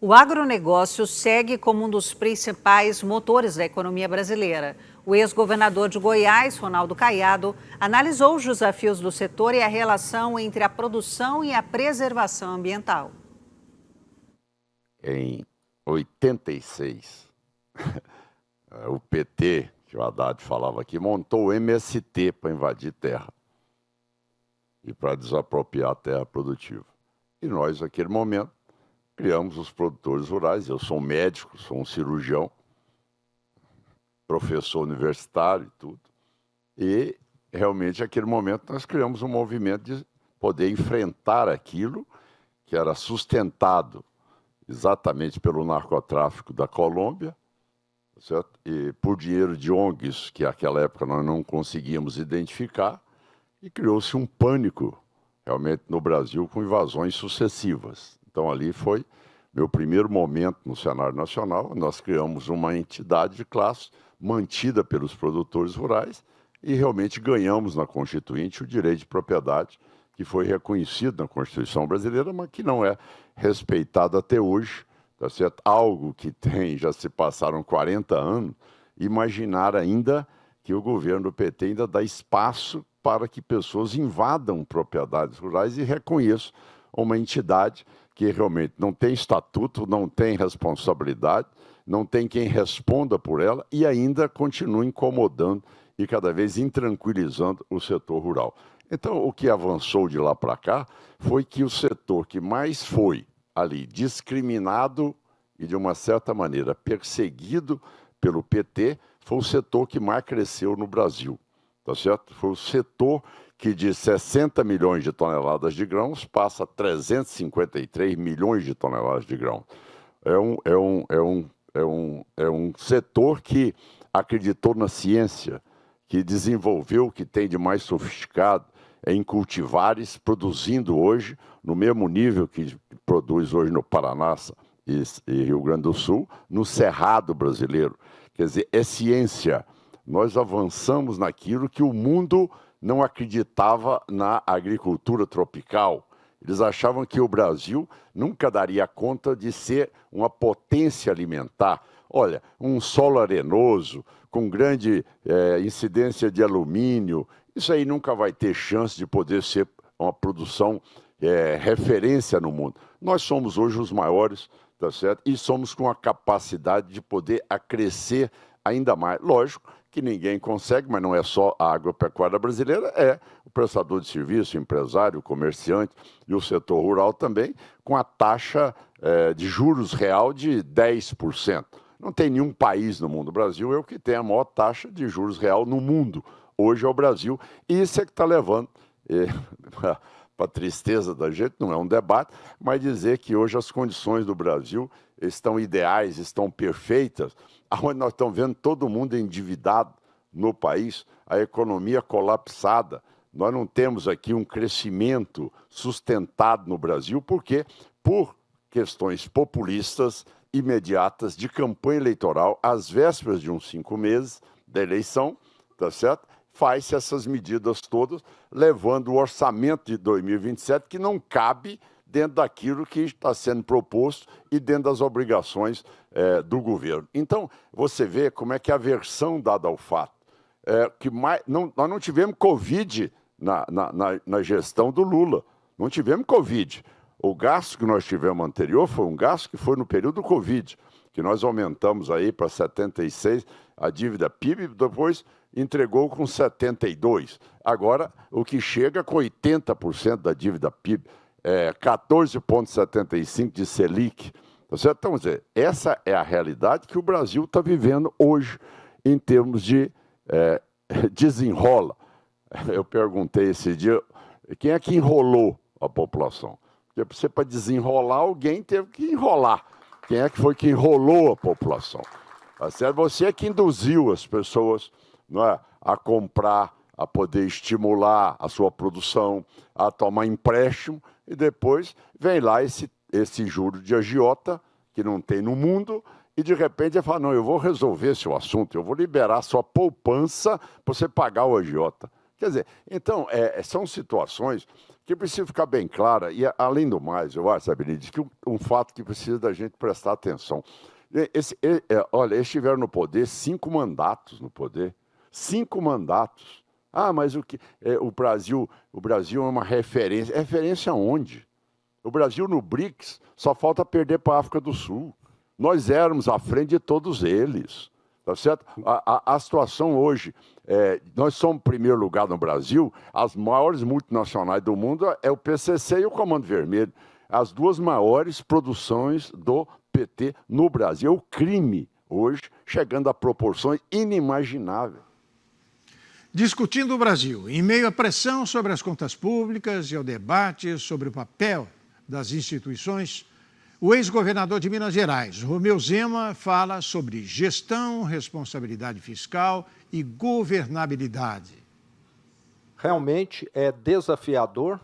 O agronegócio segue como um dos principais motores da economia brasileira. O ex-governador de Goiás, Ronaldo Caiado, analisou os desafios do setor e a relação entre a produção e a preservação ambiental. Em 86, o PT, que o Haddad falava aqui, montou o MST para invadir terra e para desapropriar a terra produtiva. E nós, naquele momento, criamos os produtores rurais. Eu sou um médico, sou um cirurgião, professor universitário e tudo. E, realmente, naquele momento, nós criamos um movimento de poder enfrentar aquilo que era sustentado exatamente pelo narcotráfico da Colômbia, certo? E por dinheiro de ONGs, que naquela época nós não conseguíamos identificar, e criou-se um pânico, realmente, no Brasil, com invasões sucessivas. Então, ali foi meu primeiro momento no cenário nacional. Nós criamos uma entidade de classe mantida pelos produtores rurais e realmente ganhamos na Constituinte o direito de propriedade, que foi reconhecido na Constituição brasileira, mas que não é respeitado até hoje, tá certo? Algo que já se passaram 40 anos, imaginar ainda que o governo do PT ainda dá espaço para que pessoas invadam propriedades rurais e reconheçam uma entidade que realmente não tem estatuto, não tem responsabilidade, não tem quem responda por ela e ainda continua incomodando e cada vez intranquilizando o setor rural. Então, o que avançou de lá para cá foi que o setor que mais foi ali discriminado e, de uma certa maneira, perseguido pelo PT, foi o setor que mais cresceu no Brasil, tá certo? Foi o setor que de 60 milhões de toneladas de grãos passa a 353 milhões de toneladas de grãos. É um setor que acreditou na ciência, que desenvolveu o que tem de mais sofisticado em cultivares, produzindo hoje, no mesmo nível que produz hoje no Paraná e Rio Grande do Sul, no Cerrado brasileiro. Quer dizer, é ciência. Nós avançamos naquilo que o mundo não acreditava na agricultura tropical. Eles achavam que o Brasil nunca daria conta de ser uma potência alimentar. Olha, um solo arenoso, com grande incidência de alumínio, isso aí nunca vai ter chance de poder ser uma produção referência no mundo. Nós somos hoje os maiores, tá certo? E somos com a capacidade de poder crescer ainda mais. Lógico que ninguém consegue, mas não é só a agropecuária brasileira, é o prestador de serviço, o empresário, o comerciante e o setor rural também, com a taxa de juros real de 10%. Não tem nenhum país no mundo. O Brasil é o que tem a maior taxa de juros real no mundo. Hoje é o Brasil. E isso é que está levando, para a tristeza da gente, não é um debate, mas dizer que hoje as condições do Brasil estão ideais, estão perfeitas, onde nós estamos vendo todo mundo endividado no país, a economia colapsada. Nós não temos aqui um crescimento sustentado no Brasil, porque por questões populistas, imediatas, de campanha eleitoral, às vésperas de uns 5 meses da eleição, tá certo? Faz-se essas medidas todas, levando o orçamento de 2027, que não cabe dentro daquilo que está sendo proposto e dentro das obrigações do governo. Então, você vê como é que a versão dada ao fato, nós não tivemos Covid na gestão do Lula, não tivemos Covid. O gasto que nós tivemos anterior foi um gasto que foi no período do Covid, que nós aumentamos aí para 76 a dívida PIB, depois entregou com 72. Agora, o que chega com 80% da dívida PIB, 14,75% de Selic. Então, dizer, essa é a realidade que o Brasil está vivendo hoje em termos de desenrola. Eu perguntei esse dia, quem é que enrolou a população? Porque você, para desenrolar, alguém teve que enrolar. Quem é que foi que enrolou a população? Você é que induziu as pessoas, não é, a comprar, a poder estimular a sua produção, a tomar empréstimo, e depois vem lá esse juro de agiota, que não tem no mundo, e de repente ele fala, não, eu vou resolver esse assunto, eu vou liberar a sua poupança para você pagar o agiota. Quer dizer, então, são situações que precisam ficar bem claras. E, além do mais, eu acho, sabe, Benedito, que um fato que precisa da gente prestar atenção. Olha, eles estiveram no poder 5 mandatos no poder. 5 mandatos. Ah, mas o Brasil é uma referência. Referência aonde? O Brasil no BRICS só falta perder para a África do Sul. Nós éramos à frente de todos eles. Tá certo? A situação hoje, nós somos em primeiro lugar no Brasil, as maiores multinacionais do mundo é o PCC e o Comando Vermelho. As 2 maiores produções do PT no Brasil. É o crime hoje, chegando a proporções inimagináveis. Discutindo o Brasil, em meio à pressão sobre as contas públicas e ao debate sobre o papel das instituições, o ex-governador de Minas Gerais, Romeu Zema, fala sobre gestão, responsabilidade fiscal e governabilidade. Realmente é desafiador,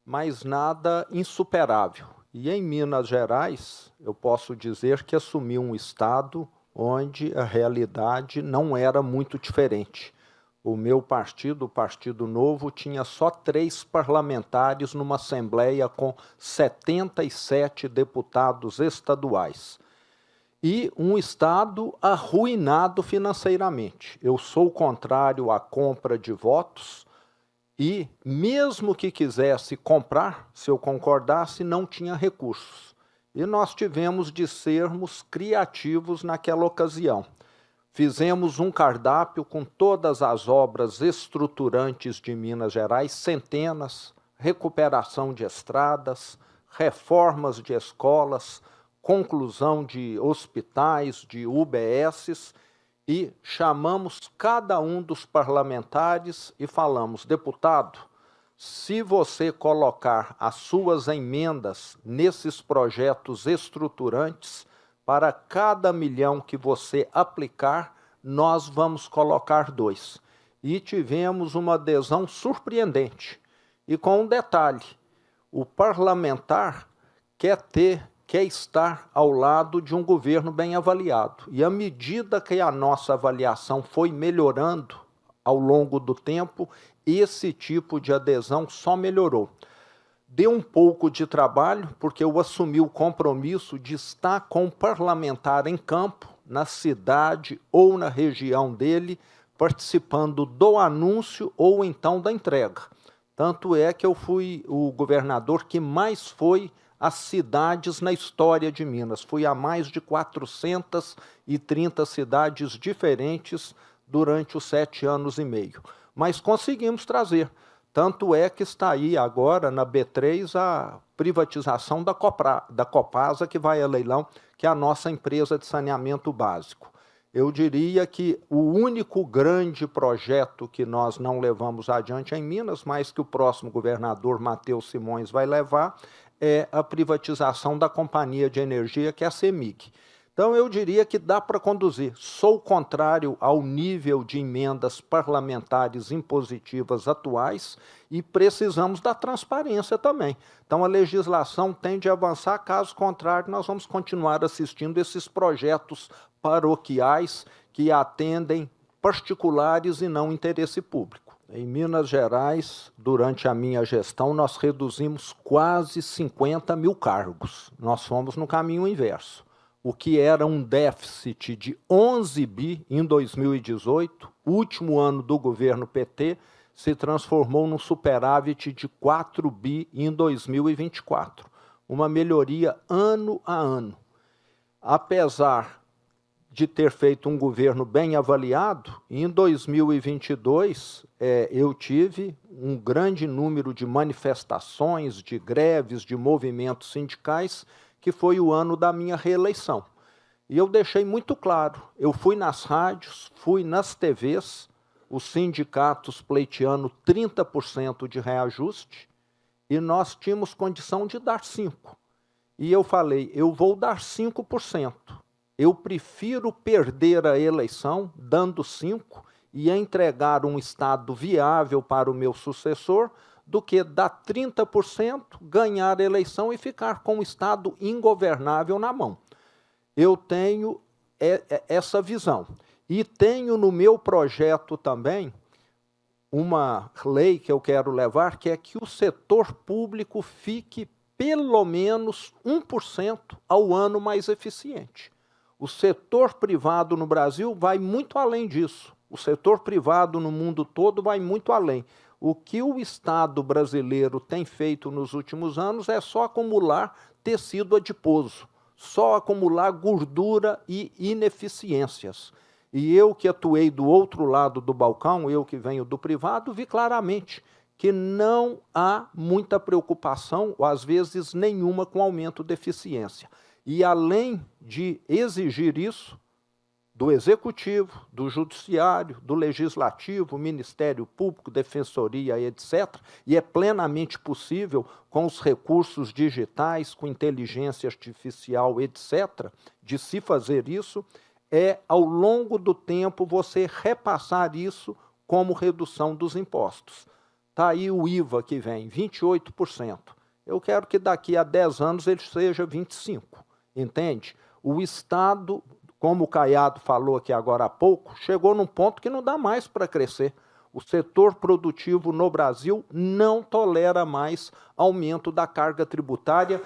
mas nada insuperável. E em Minas Gerais, eu posso dizer que assumi um estado onde a realidade não era muito diferente. O meu partido, o Partido Novo, tinha só 3 parlamentares numa Assembleia com 77 deputados estaduais. E um estado arruinado financeiramente. Eu sou contrário à compra de votos e, mesmo que quisesse comprar, se eu concordasse, não tinha recursos. E nós tivemos de sermos criativos naquela ocasião. Fizemos um cardápio com todas as obras estruturantes de Minas Gerais, centenas, recuperação de estradas, reformas de escolas, conclusão de hospitais, de UBSs, e chamamos cada um dos parlamentares e falamos: deputado, se você colocar as suas emendas nesses projetos estruturantes, para cada milhão que você aplicar, nós vamos colocar 2. E tivemos uma adesão surpreendente. E com um detalhe: o parlamentar quer estar ao lado de um governo bem avaliado. E à medida que a nossa avaliação foi melhorando ao longo do tempo, esse tipo de adesão só melhorou. Deu um pouco de trabalho, porque eu assumi o compromisso de estar com o parlamentar em campo, na cidade ou na região dele, participando do anúncio ou então da entrega. Tanto é que eu fui o governador que mais foi às cidades na história de Minas. Fui a mais de 430 cidades diferentes durante os 7 anos e meio. Mas conseguimos trazer. Tanto é que está aí agora na B3 a privatização da Copasa, que vai a leilão, que é a nossa empresa de saneamento básico. Eu diria que o único grande projeto que nós não levamos adiante em Minas, mas que o próximo governador, Matheus Simões, vai levar, é a privatização da companhia de energia, que é a CEMIG. Então, eu diria que dá para conduzir. Sou contrário ao nível de emendas parlamentares impositivas atuais e precisamos da transparência também. Então, a legislação tende a avançar, caso contrário, nós vamos continuar assistindo esses projetos paroquiais que atendem particulares e não interesse público. Em Minas Gerais, durante a minha gestão, nós reduzimos quase 50 mil cargos. Nós fomos no caminho inverso. O que era um déficit de 11 bi em 2018, último ano do governo PT, se transformou num superávit de 4 bi em 2024. Uma melhoria ano a ano. Apesar de ter feito um governo bem avaliado, em 2022 eu tive um grande número de manifestações, de greves, de movimentos sindicais, que foi o ano da minha reeleição. E eu deixei muito claro, eu fui nas rádios, fui nas TVs, os sindicatos pleiteando 30% de reajuste, e nós tínhamos condição de dar 5%. E eu falei, eu vou dar 5%. Eu prefiro perder a eleição dando 5% e entregar um Estado viável para o meu sucessor, do que dar 30%, ganhar a eleição e ficar com o Estado ingovernável na mão. Eu tenho essa visão. E tenho no meu projeto também uma lei que eu quero levar, que é que o setor público fique pelo menos 1% ao ano mais eficiente. O setor privado no Brasil vai muito além disso. O setor privado no mundo todo vai muito além. O que o Estado brasileiro tem feito nos últimos anos é só acumular tecido adiposo, só acumular gordura e ineficiências. E eu que atuei do outro lado do balcão, eu que venho do privado, vi claramente que não há muita preocupação, ou às vezes nenhuma, com aumento de eficiência. E além de exigir isso do Executivo, do Judiciário, do Legislativo, Ministério Público, Defensoria, etc., e é plenamente possível com os recursos digitais, com inteligência artificial, etc., de se fazer isso, é, ao longo do tempo, você repassar isso como redução dos impostos. Está aí o IVA que vem, 28%. Eu quero que daqui a 10 anos ele seja 25%, entende? O Estado, como o Caiado falou aqui agora há pouco, chegou num ponto que não dá mais para crescer. O setor produtivo no Brasil não tolera mais aumento da carga tributária